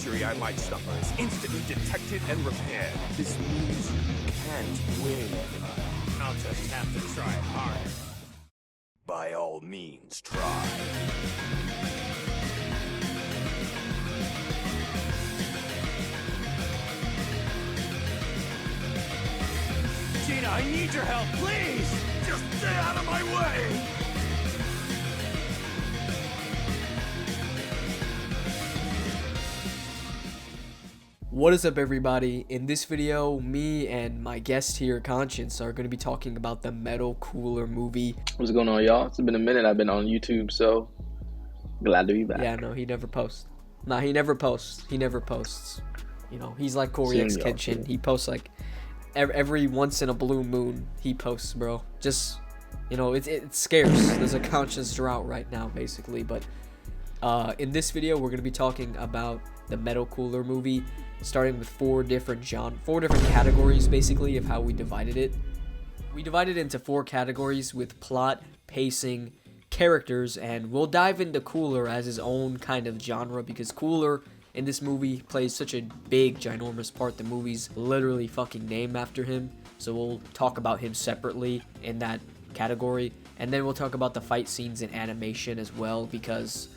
injury I might suffer is instantly detected and repaired. This means you can't win. I'll just have to try harder. By all means, try. Gina, I need your help, please! Just stay out of my way! What is up, everybody? In this video, me and my guest here, Conscience, are going to be talking about the Metal Cooler movie. What's going on, y'all? It's been a minute. I've been on YouTube, so glad to be back. Yeah, no, he never posts. Nah, he never posts. He never posts. You know, he's like Korea's Kitchen. He posts like every once in a blue moon. He posts, bro. Just, you know, it's scarce. There's a Conscience drought right now, basically. But in this video, we're going to be talking about the Metal Cooler movie, starting with four different categories, basically, of how we divided it. We divided it into 4 categories with plot, pacing, characters, and we'll dive into Cooler as his own kind of genre, because Cooler in this movie plays such a big, ginormous part. The movie's literally fucking named after him, so we'll talk about him separately in that category. And then we'll talk about the fight scenes and animation as well, because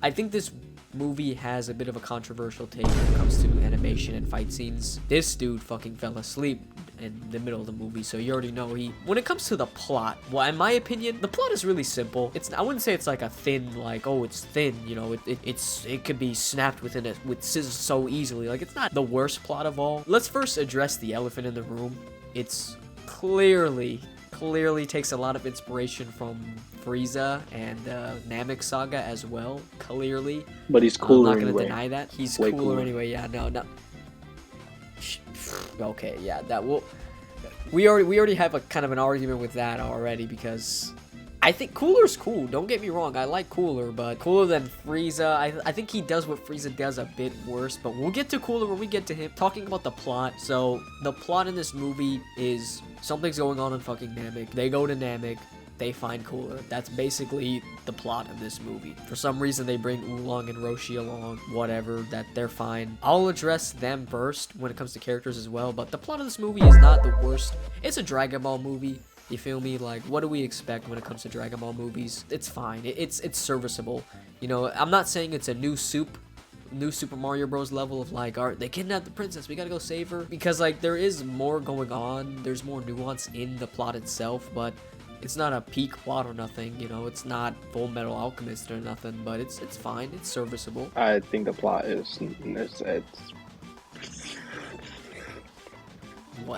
I think this movie has a bit of a controversial take when it comes to animation and fight scenes. This dude fucking fell asleep in the middle of the movie, so you already know when it comes to the plot, well, in my opinion, the plot is really simple. I wouldn't say it's like a thin, like, oh, it's thin, you know, it could be snapped with scissors so easily. Like, it's not the worst plot of all. Let's first address the elephant in the room. It's clearly takes a lot of inspiration from Frieza and Namek Saga as well, clearly. But he's cooler I'm not anyway. Gonna deny that. He's Way cooler anyway. Yeah, no. Okay, yeah, that will. We already have a kind of an argument with that already, because I think Cooler's cool. Don't get me wrong, I like Cooler, but cooler than Frieza. I think he does what Frieza does a bit worse, but we'll get to Cooler when we get to him. Talking about the plot, so the plot in this movie is something's going on in fucking Namek. They go to Namek. They find Cooler. That's basically the plot of this movie. For some reason, they bring Oolong and Roshi along. Whatever, that they're fine. I'll address them first when it comes to characters as well, but the plot of this movie is not the worst. It's a Dragon Ball movie. You feel me? Like, what do we expect when it comes to Dragon Ball movies? It's fine. It's serviceable. You know, I'm not saying it's a new Super Mario Bros. Level of like, alright, they kidnapped the princess, we gotta go save her. Because like, there is more going on. There's more nuance in the plot itself, but it's not a peak plot or nothing, you know, it's not Full Metal Alchemist or nothing, but it's fine, it's serviceable. I think the plot is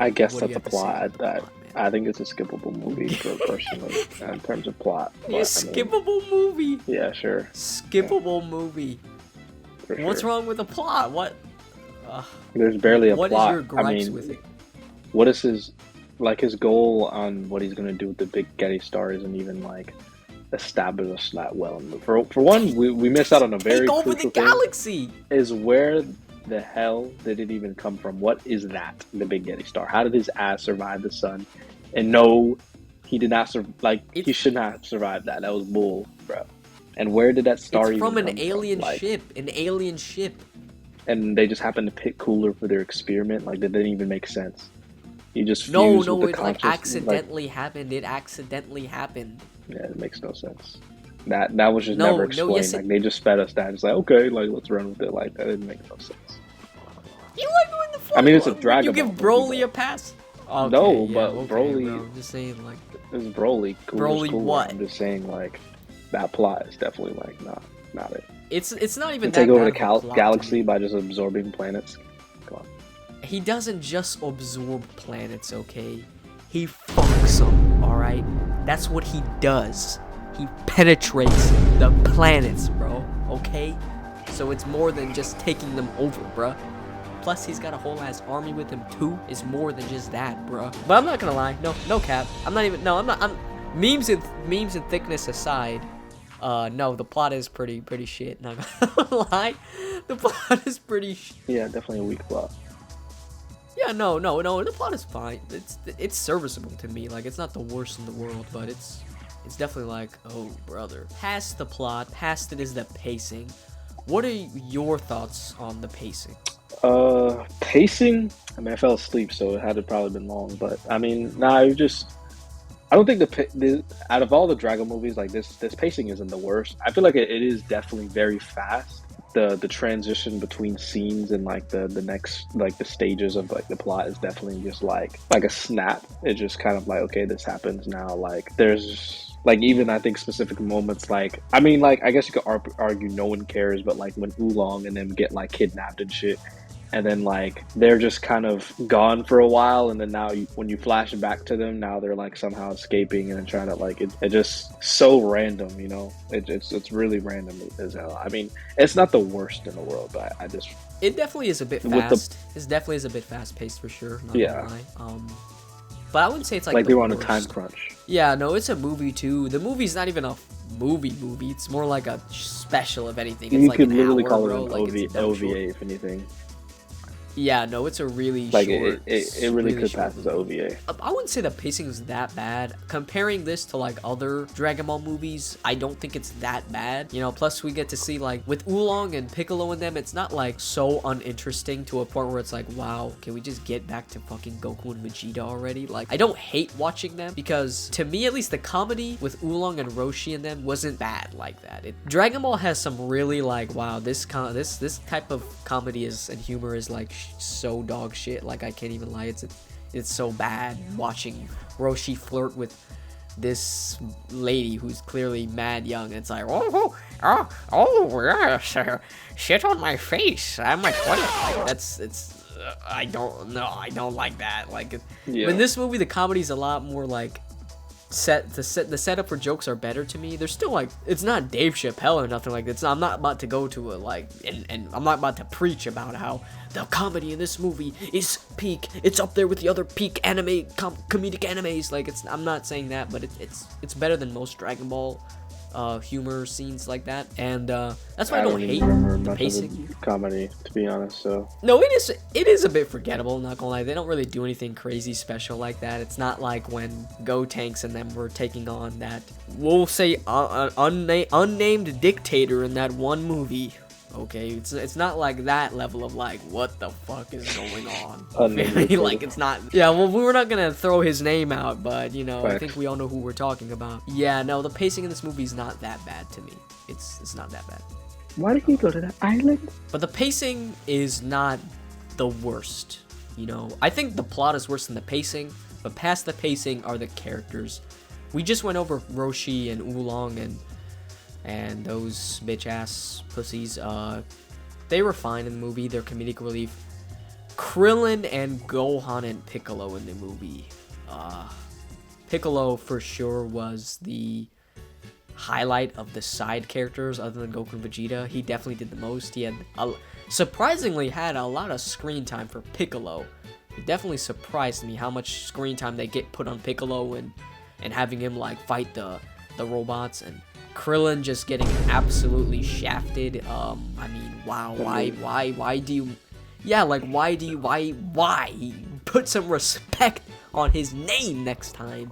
I guess that's the plot. I think it's a skippable movie personally in terms of plot. A skippable movie? Yeah, sure. Skippable movie. What's wrong with the plot? What? There's barely a plot. What is your gripes with it? What is his goal on what he's gonna do with the big Getty Star isn't even like established that well. For one, we missed out on a very crucial thing. The galaxy is where the hell did it even come from? What is that? The big Getty Star? How did his ass survive the sun? And no, he did not survive. He should not have survived that. That was bull, bro. And where did that star even come from? An alien ship. An alien ship. And they just happened to pick Cooler for their experiment. Like, that didn't even make sense. You just no, it like accidentally happened. It accidentally happened. Yeah, it makes no sense. That was just never explained. Yes, like, they just fed us that. It's like, okay, like, let's run with it. Like, that didn't make no sense. You like doing the fun. I mean, it's a Dragon Ball. You give Broly a pass? Okay, no, but okay, Broly. Bro. I'm just saying, like, it's Broly. Broly cool. what? I'm just saying, like, that plot is definitely like not it. It's not even. Take over the galaxy by just absorbing planets. Come on. He doesn't just absorb planets, okay? He fucks them, alright? That's what he does. He penetrates the planets, bro, okay? So it's more than just taking them over, bruh. Plus, he's got a whole ass army with him too. It's more than just that, bruh. But I'm not gonna lie, no cap. I'm memes and thickness aside, no, the plot is pretty shit. Not gonna lie, the plot is pretty. Yeah, definitely a weak plot. Yeah, no, the plot is fine. It's serviceable to me. Like, it's not the worst in the world, but it's definitely like, oh brother. Past the plot, past it is the pacing. What are your thoughts on the pacing? Pacing. I mean, I fell asleep, so it had to probably been long. But I mean, nah, it just. I don't think out of all the Dragon movies, like this pacing isn't the worst. I feel like it is definitely very fast. The transition between scenes and like the next like the stages of like the plot is definitely just like a snap. It's just kind of like, okay, this happens now. Like there's like even I think specific moments like I mean like I guess you could argue no one cares, but like when Oolong and them get like kidnapped and shit, and then like they're just kind of gone for a while, and then now when you flash back to them, now they're like somehow escaping and then trying to like it just so random, you know. It's really random as hell. I mean, it's not the worst in the world, but I just it definitely is a bit fast. It definitely is a bit fast paced for sure. Not gonna lie. But I wouldn't say it's like they were worst. on a time crunch. Yeah, no, it's a movie too. The movie's not even a movie. It's more like a special, if anything. It's You like could an literally hour, call bro. it Like, an it's OVA, if anything. Yeah, no, it's a really Like short. it really could short pass as an OVA. I wouldn't say the pacing is that bad. Comparing this to like other Dragon Ball movies, I don't think it's that bad. You know, plus we get to see like with Oolong and Piccolo and them, it's not like so uninteresting to a point where it's like, wow, can we just get back to fucking Goku and Vegeta already? Like, I don't hate watching them because to me at least the comedy with Oolong and Roshi and them wasn't bad like that. Dragon Ball has some really like, wow, this type of comedy and humor is like so dog shit. Like I can't even lie, it's so bad watching Roshi flirt with this lady who's clearly mad young. It's like yeah, shit on my face. I'm like, what? Like, I don't know. I don't like that. Like in this movie, the comedy's a lot more like the setup for jokes are better to me. They're still like, it's not Dave Chappelle or nothing like that. I'm not about to go to a like and I'm not about to preach about how the comedy in this movie is peak. It's up there with the other peak comedic animes. Like I'm not saying that, but it's better than most Dragon Ball humor scenes like that, and that's why I don't hate the pacing. Comedy, to be honest. So no, it is a bit forgettable. Not gonna lie, they don't really do anything crazy special like that. It's not like when Gotenks and them were taking on that, we'll say, unnamed dictator in that one movie. Okay, it's not like that level of like, what the fuck is going on? Like it's not. Yeah, well, we were not gonna throw his name out, but you know, I think we all know who we're talking about. Yeah, no, the pacing in this movie is not that bad to me. It's not that bad. Why did he go to that island? But the pacing is not the worst. You know, I think the plot is worse than the pacing, but past the pacing are the characters. We just went over Roshi and Oolong and those bitch-ass pussies. They were fine in the movie. They're comedic relief. Krillin and Gohan and Piccolo in the movie. Piccolo for sure was the highlight of the side characters other than Goku and Vegeta. He definitely did the most. He had surprisingly had a lot of screen time for Piccolo. It definitely surprised me how much screen time they get put on Piccolo and having him like fight the robots, and Krillin just getting absolutely shafted. I mean, wow, why do you, yeah, like, why? Put some respect on his name next time.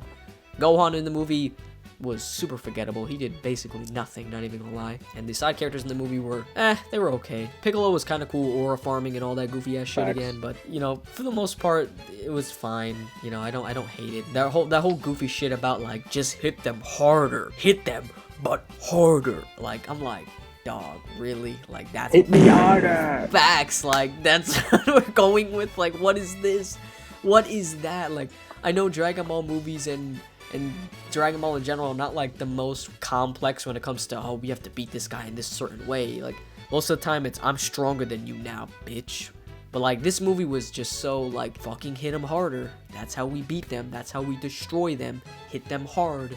Gohan in the movie was super forgettable. He did basically nothing, not even gonna lie. And the side characters in the movie were, they were okay. Piccolo was kind of cool, aura farming and all that goofy ass shit again, but you know, for the most part, it was fine. You know, I don't hate it. That whole goofy shit about like just hit them harder, hit them but harder. Like I'm like, dog, really? Like that's hit me harder. Facts. Like that's what we're going with. Like what is this? What is that? Like I know Dragon Ball movies and Dragon Ball in general are not like the most complex when it comes to, oh, we have to beat this guy in this certain way. Like most of the time it's, I'm stronger than you now, bitch. But like this movie was just so like, fucking hit them harder. That's how we beat them. That's how we destroy them. Hit them hard.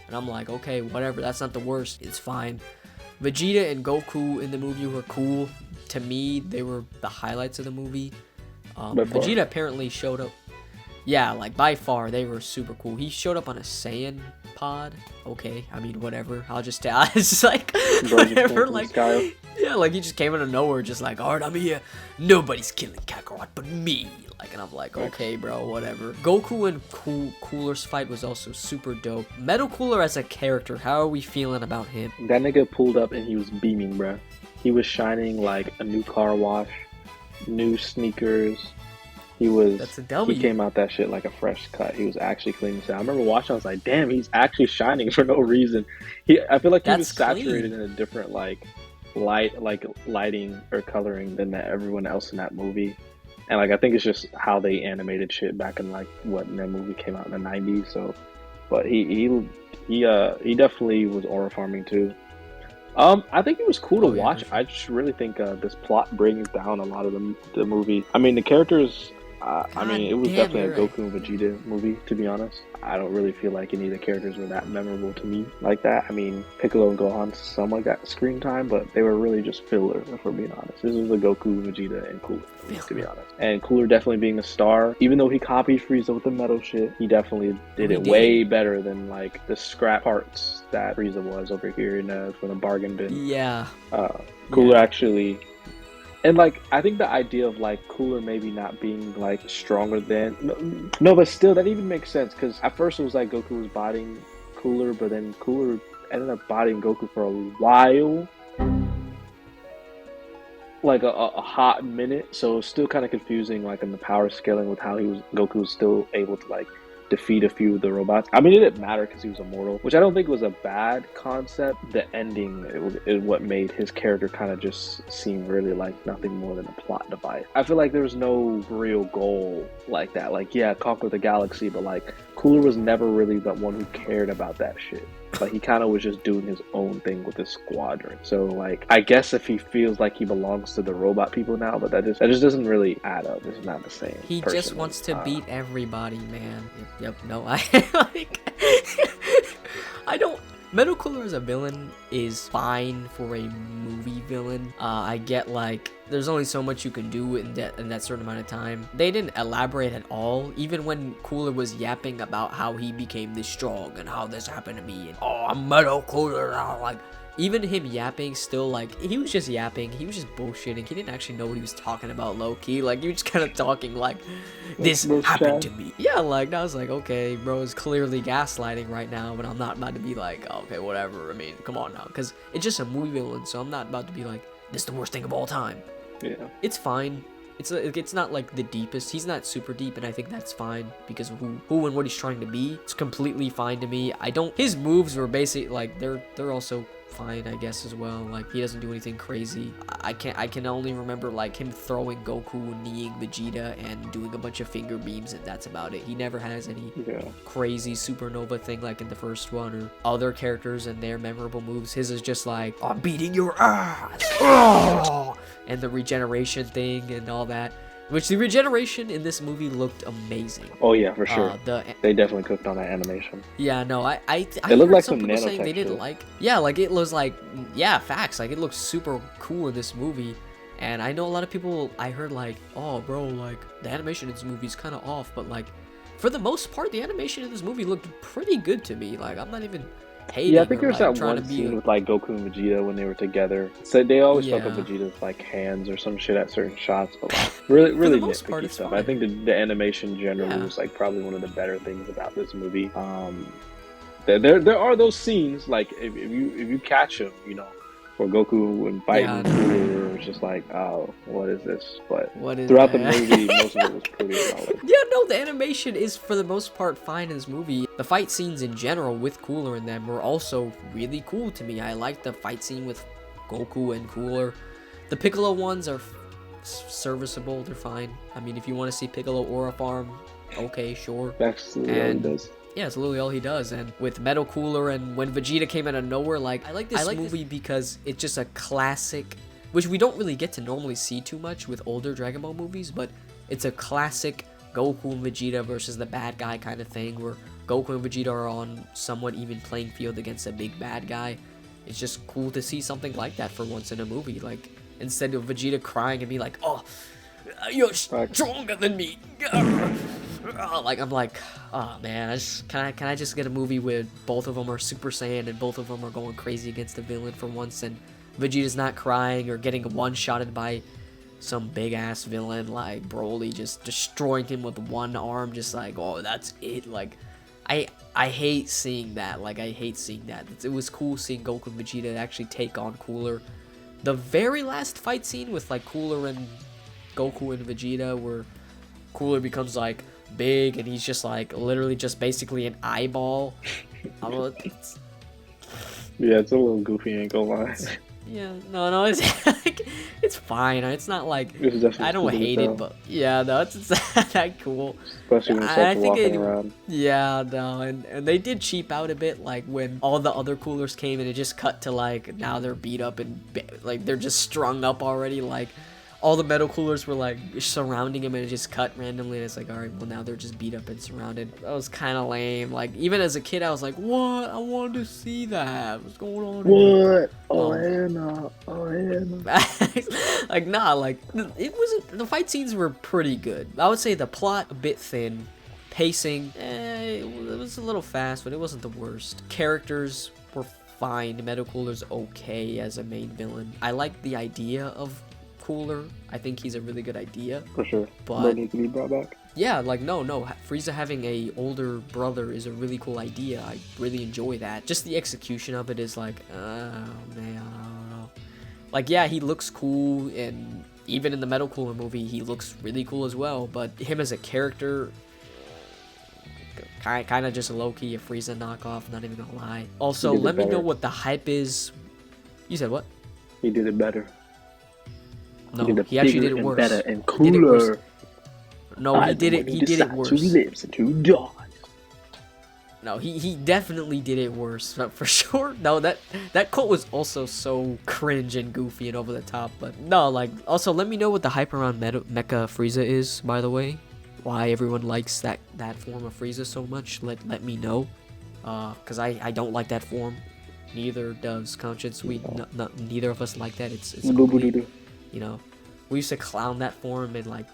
And I'm like, okay, whatever. That's not the worst. It's fine. Vegeta and Goku in the movie were cool. To me, they were the highlights of the movie. Vegeta apparently showed up. Yeah, like by far, they were super cool. He showed up on a Saiyan pod. Okay, I mean, whatever. I'll just tell. It's just like, whatever. Like, yeah, like he just came out of nowhere, just like, alright, I'm here. Nobody's killing Kakarot but me. Like, and I'm like, okay, bro, whatever. Goku and Cooler's fight was also super dope. Metal Cooler as a character, how are we feeling about him? That nigga pulled up and he was beaming, bro. he was shining like a new car wash, new sneakers. He was That's a he W. came out that shit like a fresh cut. He was actually clean. So I remember watching. I was like, damn, he's actually shining for no reason. I feel like he was That's saturated clean. in a different lighting or coloring than everyone else in that movie. And like I think it's just how they animated shit back in like what when that movie came out in the '90s. So, but he definitely was aura farming too. I think it was cool to Oh yeah, for watch. sure. I just really think this plot brings down a lot of the movie. I mean, the characters. I mean, it God was damn, definitely a you're right. Goku and Vegeta movie, to be honest. I don't really feel like any of the characters were that memorable to me like that. I mean, Piccolo and Gohan somewhat got screen time, but they were really just filler, if we're being honest. This was a Goku, Vegeta, and Cooler movie, to be honest. And Cooler definitely being the star, even though he copied Frieza with the metal shit, he definitely did He it did. way better than like the scrap parts that Frieza was over here in from the bargain bin. Yeah. Cooler Yeah. actually, and like I think the idea of like Cooler maybe not being like stronger than no, but still that even makes sense because at first it was like Goku was bodying Cooler, but then Cooler ended up bodying Goku for a while, like a hot minute. So it's still kind of confusing, like in the power scaling with how Goku was still able to like defeat a few of the robots. I mean, it didn't matter because he was immortal, which I don't think was a bad concept. The ending is what made his character kind of just seem really like nothing more than a plot device. I feel like there was no real goal like that. Like, yeah, conquer the galaxy, but like Cooler was never really the one who cared about that shit. Like he kind of was just doing his own thing with his squadron. So like, I guess if he feels like he belongs to the robot people now, but that just doesn't really add up. It's not the same. He just personally. wants to beat everybody, man. Yep. No, I like. I don't. Metal Cooler as a villain is fine for a movie villain. I get like there's only so much you can do in that certain amount of time. They didn't elaborate at all. Even when Cooler was yapping about how he became this strong and how this happened to me and oh, I'm Metal Cooler now, like. Even him yapping, still, like, he was just yapping. He was just bullshitting. He didn't actually know what he was talking about, low-key. Like, he was just kind of talking like, this happened to me. Yeah, like, I was like, okay, bro is clearly gaslighting right now, but I'm not about to be like, oh, okay, whatever. I mean, come on now. Because it's just a movie villain, so I'm not about to be like, this is the worst thing of all time. Yeah. It's fine. It's not like the deepest. He's not super deep, and I think that's fine because of who and what he's trying to be. It's completely fine to me. His moves were basically like they're also fine, I guess, as well. Like he doesn't do anything crazy. I can only remember like him throwing Goku, kneeing Vegeta, and doing a bunch of finger beams, and that's about it. He never has any crazy supernova thing like in the first one or other characters and their memorable moves. His is just like, I'm beating your ass. Oh! And the regeneration thing and all that. Which the regeneration in this movie looked amazing. Oh yeah, for sure. They definitely cooked on that animation. Yeah, no, I it looked like some some people saying they nanotech didn't shit. like. Yeah, like it was like, yeah, facts. Like it looks super cool in this movie. And I know a lot of people. I heard like, oh, bro, like the animation in this movie is kind of off, but like for the most part, the animation in this movie looked pretty good to me. Like I'm not even hating. Yeah, I think or, there's like, that trying one to be scene with like Goku and Vegeta when they were together. So they always fuck up Yeah. Vegeta's like hands or some shit at certain shots, but like, really most part, nitpicky it's stuff. fine. I think the animation generally Yeah. was like probably one of the better things about this movie. There are those scenes like if you catch them, you know, where Goku and fighting Yeah. Cooler was just like, oh, what is this? But What is throughout the that? movie, most of it was pretty solid. Yeah, no, the animation is for the most part fine in this movie. The fight scenes in general with Cooler in them were also really cool to me. I liked the fight scene with Goku and Cooler. The Piccolo ones are serviceable, they're fine. I mean, if you want to see Piccolo Aura Farm, okay, sure. That's what he And- does. Yeah, it's literally all he does. And with Metal Cooler and when Vegeta came out of nowhere, like I like this movie because it's just a classic, which we don't really get to normally see too much with older Dragon Ball movies, but it's a classic Goku and Vegeta versus the bad guy kind of thing where Goku and Vegeta are on somewhat even playing field against a big bad guy. It's just cool to see something like that for once in a movie. Like instead of Vegeta crying and be like, oh, you're stronger than me. Like I'm like, oh man, can I just get a movie where both of them are Super Saiyan and both of them are going crazy against the villain for once, and Vegeta's not crying or getting one-shotted by some big ass villain like Broly just destroying him with one arm, just like, oh, that's it. Like I hate seeing that. Like I hate seeing that. It was cool seeing Goku and Vegeta actually take on Cooler the very last fight scene with like Cooler and Goku and Vegeta, where Cooler becomes like big and he's just like literally just basically an eyeball. I don't know, Yeah, it's a little goofy, ain't gonna lie. yeah, no, it's like, it's fine. It's not like It's definitely I don't stupid as hate hell. it, but yeah, no, it's not that cool. Especially when it I starts think walking around. yeah, no, and they did cheap out a bit, like when all the other Coolers came and it just cut to like now they're beat up and like they're just strung up already, like all the Metal Coolers were like surrounding him and it just cut randomly and it's like, all right, well now they're just beat up and surrounded. That was kind of lame. Like even as a kid I was like, what? I wanted to see that. What's going on here? What? Oh, Anna. Oh, Anna. Like nah, like it wasn't, the fight scenes were pretty good. I would say the plot a bit thin, pacing it was a little fast, but it wasn't the worst. Characters were fine. Metal Cooler's okay as a main villain. I like the idea of Cooler. I think he's a really good idea. For sure. But needs to be brought back. yeah, like no, Frieza having a older brother is a really cool idea. I really enjoy that. Just the execution of it is like, oh man, I don't know. Like yeah, he looks cool, and even in the Metal Cooler movie, he looks really cool as well. But him as a character, kind of just low-key a Frieza knockoff. Not even gonna lie. Also, let me know what the hype is. You said what? He did it better. No, he actually did it worse. Better and cooler. No, he did it. He did it worse. Two lips and two jaws. No, he definitely did it worse for sure. No, that quote was also so cringe and goofy and over the top. But no, like also let me know what the hype around Mecha Frieza is. By the way, why everyone likes that form of Frieza so much? Let me know. Cause I don't like that form. Neither does Conscience. Neither of us like that. It's complete, you know, we used to clown that form, and like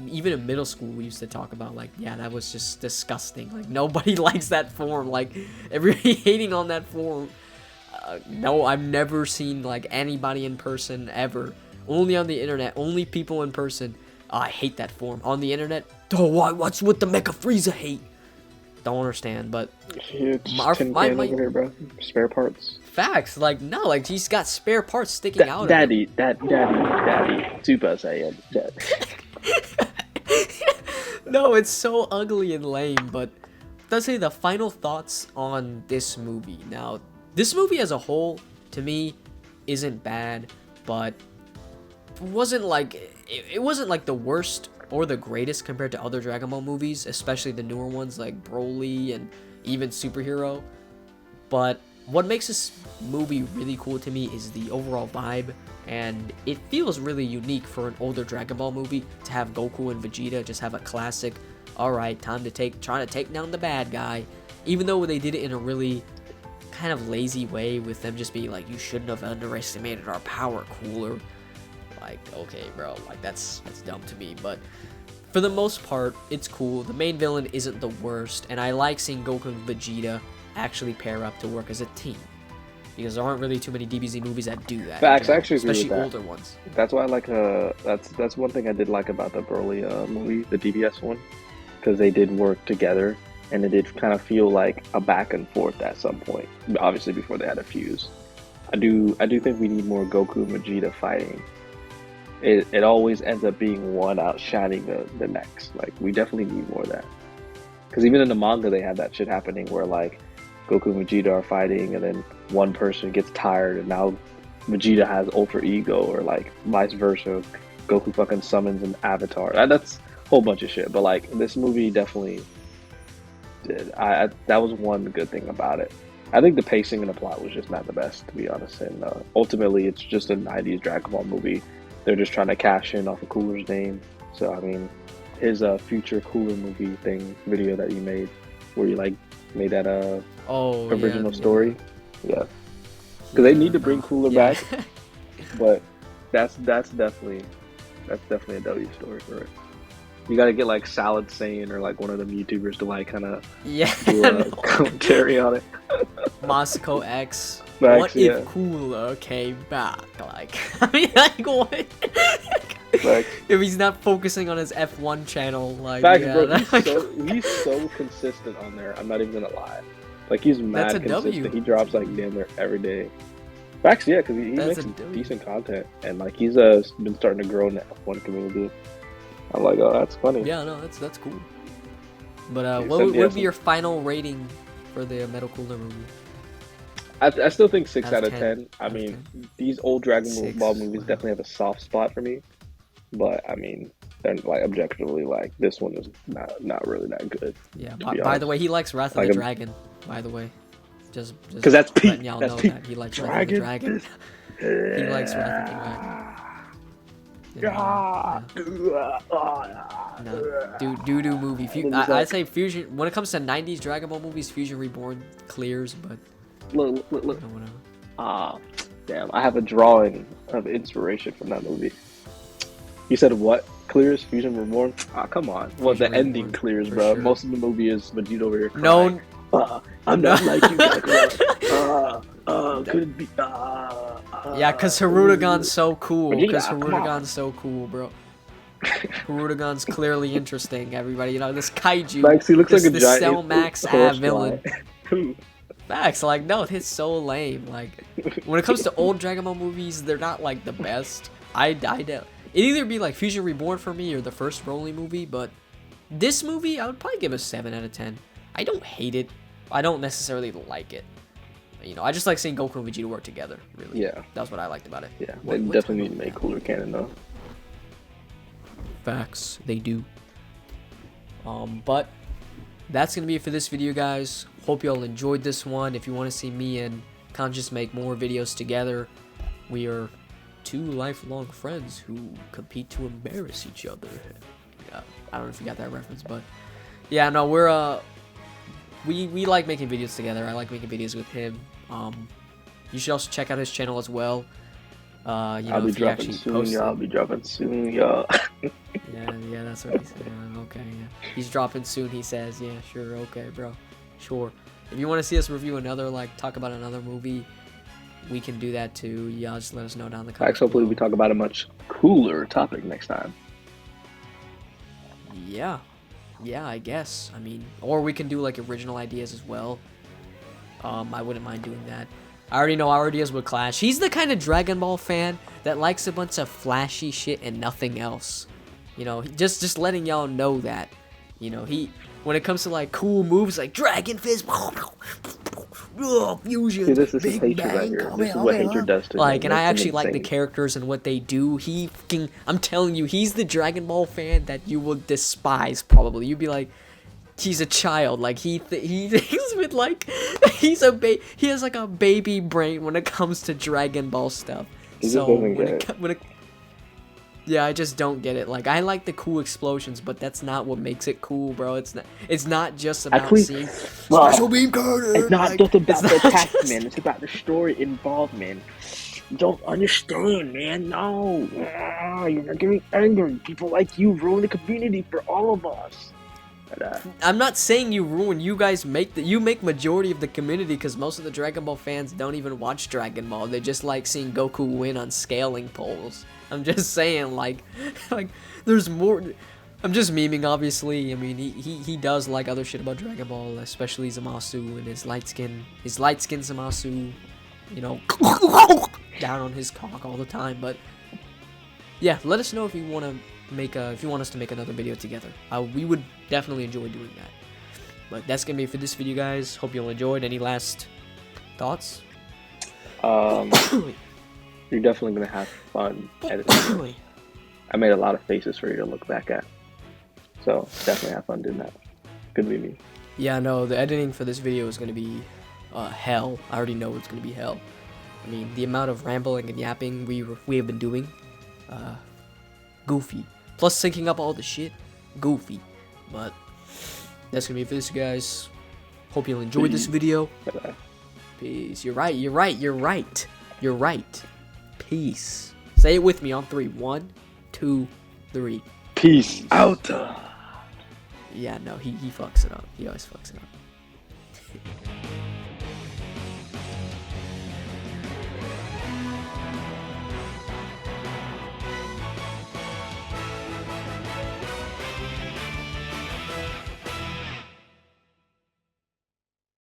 even in middle school we used to talk about like, yeah, that was just disgusting. Like nobody likes that form. Like everybody hating on that form. No, I've never seen like anybody in person ever. Only on the internet. Only people in person. I hate that form. On the internet, oh, what's with the Mecha Frieza hate? Don't understand, but my over here, bro. Spare parts. Facts, like no, like he's got spare parts sticking out. Daddy. Super Saiyan. No, it's so ugly and lame. But let's say the final thoughts on this movie. Now, this movie as a whole, to me, isn't bad, but it wasn't like the worst or the greatest compared to other Dragon Ball movies, especially the newer ones like Broly and even Superhero. But what makes this movie really cool to me is the overall vibe, and it feels really unique for an older Dragon Ball movie to have Goku and Vegeta just have a classic, alright, trying to take down the bad guy, even though they did it in a really kind of lazy way with them just being like, you shouldn't have underestimated our power, Cooler. Like, okay, bro, like that's dumb to me, but for the most part, it's cool. The main villain isn't the worst, and I like seeing Goku and Vegeta actually pair up to work as a team, because there aren't really too many DBZ movies that do that. Facts, I actually agree especially with that. Older ones. That's why I like that's one thing I did like about the Broly movie, the DBS one, because they did work together, and it did kind of feel like a back and forth at some point. Obviously, before they had a fuse. I do think we need more Goku and Vegeta fighting. It always ends up being one outshining the next. Like, we definitely need more of that. Because even in the manga, they had that shit happening where, like, Goku and Vegeta are fighting, and then one person gets tired, and now Vegeta has ultra ego, or, like, vice versa. Goku fucking summons an avatar. That's a whole bunch of shit. But, like, this movie definitely did. That was one good thing about it. I think the pacing and the plot was just not the best, to be honest. And ultimately, it's just a 90s Dragon Ball movie. They're just trying to cash in off of Cooler's name. So, I mean, his future Cooler movie video that you made, where you, like, made that original story. Yeah. Because they need to bring Cooler back. But that's definitely a W story for it. You gotta get, like, Salad Sane or, like, one of them YouTubers to, like, kind of do a commentary on it. Moscow X. Max, what if Cooler came back? Like, I mean, like, what? If he's not focusing on his F1 channel, like, Facts, yeah, bro, he's so consistent on there. I'm not even gonna lie. Like, he's mad That's a consistent. W. He drops, like, damn near every day. Facts, yeah, because he That's makes a some dude. decent content, and like he's been starting to grow in the F1 community. I'm like, oh, that's funny. Yeah, no, that's cool. But He what said, would, yeah, what would be your final rating for the Metal Cooler movie? I still think 6 Out out of of 10. 10. I Out of mean, 10. these old Dragon 6. Ball movies Wow. definitely have a soft spot for me, but I mean, they're like objectively like this one is not really that good. Yeah. To be By the honest, way, he likes Wrath of like the Dragon. By the way, just because that's Pete. letting y'all That's know Pete. that he likes Wrath of the Dragon. He likes Wrath of the Dragon. Yeah. No, doo movie. I'd say Fusion. When it comes to '90s Dragon Ball movies, Fusion Reborn clears, but Look. whatever. Damn! I have a drawing of inspiration from that movie. You said what? Clears Fusion Reborn? Ah, come on. Well, the Fusion ending Reborn, clears, for bro. sure. Most of the movie is Vegeta over here crying. No, I'm No. not like you, Kakarot. Could it be? yeah, cause Harutagan's so cool. Vegeta, Cause come on. Harutagan's so cool, bro. Harutagan's clearly interesting. Everybody, you know, this kaiju. Max, he looks this, like a this giant Cell Max horsefly. villain. Facts, like no, it's so lame. Like when it comes to old Dragon Ball movies, they're not like the best. I doubt it. Either be like Fusion Reborn for me or the first Broly movie, but this movie I would probably give a 7 out of 10. I don't hate it. I don't necessarily like it. You know, I just like seeing Goku and Vegeta work together. Really, Yeah. That's what I liked about it. Yeah, What- they what definitely time need to is make that? cooler canon though. Facts, they do. But that's gonna be it for this video, guys. Hope you all enjoyed this one. If you want to see me and Conscious make more videos together, we are two lifelong friends who compete to embarrass each other. Yeah, I don't know if you got that reference, but yeah, no, we're we like making videos together. I like making videos with him. You should also check out his channel as well. You know, I'll be if he dropping actually soon, posts y'all. it. I'll be dropping soon, y'all. Yeah, that's what he said. Yeah, okay, yeah. He's dropping soon, he says. Yeah, sure, okay, bro. Sure. If you want to see us review another, like, talk about another movie, we can do that too. Y'all just let us know down in the comments. Max, hopefully we below. talk about a much cooler topic next time. Yeah, I guess. I mean, or we can do, like, original ideas as well. I wouldn't mind doing that. I already know our ideas would clash. He's the kind of Dragon Ball fan that likes a bunch of flashy shit and nothing else. You know, just letting y'all know that. You know, when it comes to like cool moves like Dragon Fist, fusion, See, this is Big hatred Bang, right here. This is what hatred does to like, me. and I Makes him actually like the insane. characters and what they do. I'm telling you, he's the Dragon Ball fan that you will despise probably. You'd be like, he's a child. Like he's with like he has like a baby brain when it comes to Dragon Ball stuff. He just So doesn't when get it, it. co- when it yeah, I just don't get it. Like I like the cool explosions, but that's not what makes it cool, bro. It's not just about Actually, seeing well, special beam cannon. It's not like, just about it's the not attack, just- man. It's about the story involvement. You don't understand, man. No. You're not getting angry. People like you ruin the community for all of us. But, I'm not saying you ruin. You guys make majority of the community because most of the Dragon Ball fans don't even watch Dragon Ball. They just like seeing Goku win on scaling poles. I'm just saying, like there's more. I'm just memeing, obviously. I mean, he does like other shit about Dragon Ball, especially Zamasu and his light skin Zamasu. You know, down on his cock all the time. But yeah, let us know if you want us to make another video together. We would definitely enjoy doing that. But that's gonna be it for this video, guys. Hope you all enjoyed. Any last thoughts? you're definitely gonna have fun editing. I made a lot of faces for you to look back at. So definitely have fun doing that. Good meeting. Yeah, no, the editing for this video is gonna be hell. I already know it's gonna be hell. I mean, the amount of rambling and yapping we have been doing, goofy. Plus syncing up all the shit, goofy. But that's gonna be it for this, guys. Hope you all enjoyed this video. Bye-bye. Peace. You're right. Peace. Say it with me on 3. 1, 2, 3. Peace out. Yeah, no, he fucks it up. He always fucks it up.